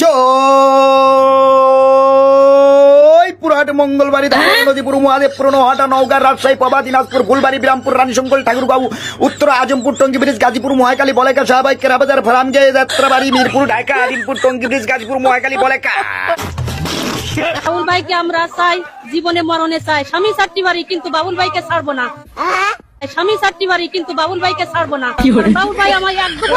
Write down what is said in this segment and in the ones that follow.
জয়পুরহাট, মঙ্গলবাড়ি, নদীপুর, মহাদেবপুর, নোহাটা, নওগাঁ, রাজশাহী, পাবা, দিনাজপুর, ফুলবাড়ি, বিরামপুর, রানীশঙ্কল, ঠাকুরগাঁও, উত্তর Azampur, Tongi bridge, Gazipur, Mahakali, বলেকা, Shahbag, কেরাবাজার, ফারামগে, Jatrabari, Mirpur, Dhaka, আদিমপুর, Tongi bridge, Gazipur, Mahakali, বলেকা। Babul ভাইকে আমরা চাই, জীবনে মরণে চাই। স্বামী চারটি বাড়ি, কিন্তু বাবুল ভাইকে ছাড়বো না। স্বামী চারটি বাড়ি, কিন্তু বাবুল ভাইকে ছাড়বো না। বাবুল ভাই আমার একদম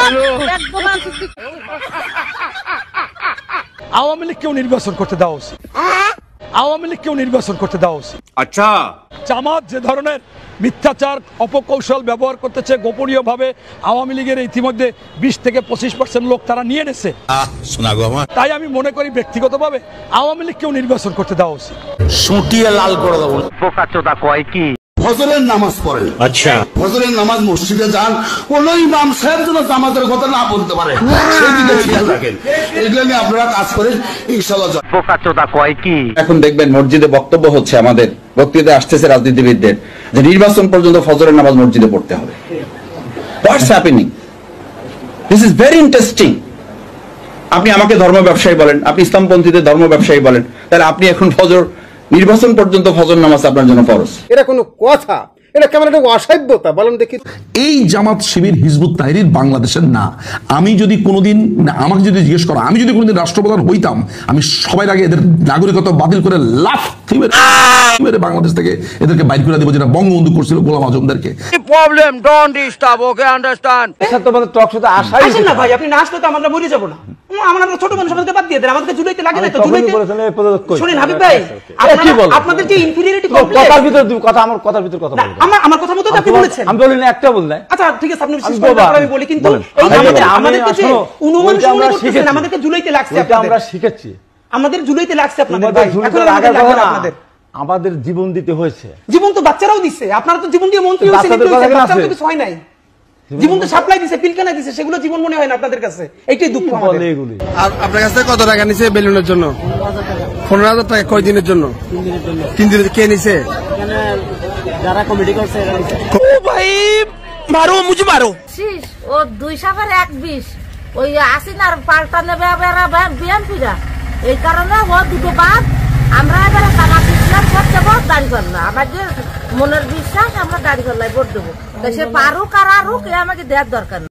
আওয়ামী লীগকেও নির্বাচন করতে দেওয়া উচিত। আওয়ামী লীগকেও নির্বাচন করতে দেওয়া উচিত। আচ্ছা, জামাত যে ধরনের মিথ্যাচার অপকৌশল ব্যবহার করতেছে গোপনীয় ভাবে, আওয়ামী লীগের ইতিমধ্যে 20 থেকে 25% লোক তারা নিয়ে নেছে। তাই আমি মনে করি ব্যক্তিগতভাবে আওয়ামী লীগকেও নির্বাচন করতে দেওয়া উচিত। সুটিয়ে লাল করে দেবো। বোকাচোদা কয় কি? ফজরের নামাজ পড়েন। আচ্ছা, ফজরের নামাজ মসজিদে যান, কোন ইমাম সাহেব যেন জামাতের কথা না বলতে পারে সেদিকে খেয়াল রাখেন। এগুলো নিয়ে আপনারা কাজ করেন, ইনশাআল্লাহ। বোকাচোদা কয় কি? এখন দেখবেন মসজিদে বক্তব্য হচ্ছে, আমাদের বক্তৃতা আসতেছে রাজনীতিবিদদের যে নির্বাচন পর্যন্ত ফজরের নামাজ মসজিদে পড়তে হবে। What's happening? This is very interesting. আপনি আমাকে ধর্ম ব্যবসায়ী বলেন, আপনি ইসলামপন্থীদের ধর্ম ব্যবসায়ী বলেন, তাহলে আপনি এখন ফজর নির্বাচন পর্যন্ত ফজর নামাজ আপনার জন্য ফরজ। এটা কোনো কথা? এটা কেমন একটা অসভ্যতা বলেন দেখি। এই জামাত শিবির হিজবুত তাহরির বাংলাদেশের না। আমি যদি কোনোদিন, আমাকে যদি জিজ্ঞেস করো, আমি যদি কোনোদিন রাষ্ট্রপ্রধান হইতাম, আমি সবার আগে এদের নাগরিকত্ব বাতিল করে লাফ মেরে বাংলাদেশ থেকে এদেরকে বাইর করে দেবো, যেটা বঙ্গবন্ধু করছিল গোলাম আজমদেরকে। Problem don't disturb, okay understand. এসব তোমাদের টক শোতে আসেন না ভাই, আপনি না আসলে তো আমরা মরে যাবো না। আমরা ছোট মানুষ, আমাদেরকে বাদ দিয়ে দেন, আমাদেরকে জুলাইতে লাগে না তো। জুলাইতে শুনেন হাবিব ভাই, আপনাদের যে ইনফিরিয়রিটি কমপ্লেক্স, কথার ভিতর কথা, আমার কথার ভিতর কথা বলেন। আমার কথা মতো আপনি বলেছেন। আমি বলি না, একটা বললেন। আচ্ছা ঠিক আছে, আপনি বিশেষ করে আমি বলি, কিন্তু এই আমাদেরকে যে অনুমানিক মনে করতেছেন, আমাদেরকে জুলাইতে লাগছে। এটা আমরা শিখেছি, আমাদের জুলাইতে লাগছে আপনাদের ভাই। এখন আমাদের লাগবে না আপনাদের। আমাদের জীবন দিতে হয়েছে। জীবন তো বাচ্চারাও দিচ্ছে, আপনারা তো জীবন দিয়ে মন্ত্রী হয়েছেন, বাচ্চারা তো কিছু হয় নাই। জীবন তো সাপ্লাই দিছে, পিলকানা দিছে, সেগুলো জীবন মনে হয় না আপনাদের কাছে। এইটাই দুঃখ আমাদের। আর আপনার কাছে কত টাকা নিছে বেলুনের জন্য? 15,000 টাকা। কয়দিনের জন্য? 3 দিনের। কে নিছে? যারা কমিটি করছে এরা নিছে। ও ভাই মারো, মুঝে মারো। ও 2 সাফের 1 20, ওই আসিনার পাল্টা নেবে বিএনপিরা। এই কারণে ও দুটো বাদ। আমরা এবারে জামাত ইসলাম ভোট দেবো, দাঁড়ি করলাম। আমাদের মনের বিশ্বাস, আমরা দাঁড়ি করলাই ভোট দেবো। সে পারুক আর আরুক, এ আমাকে দেওয়ার দরকার নেই।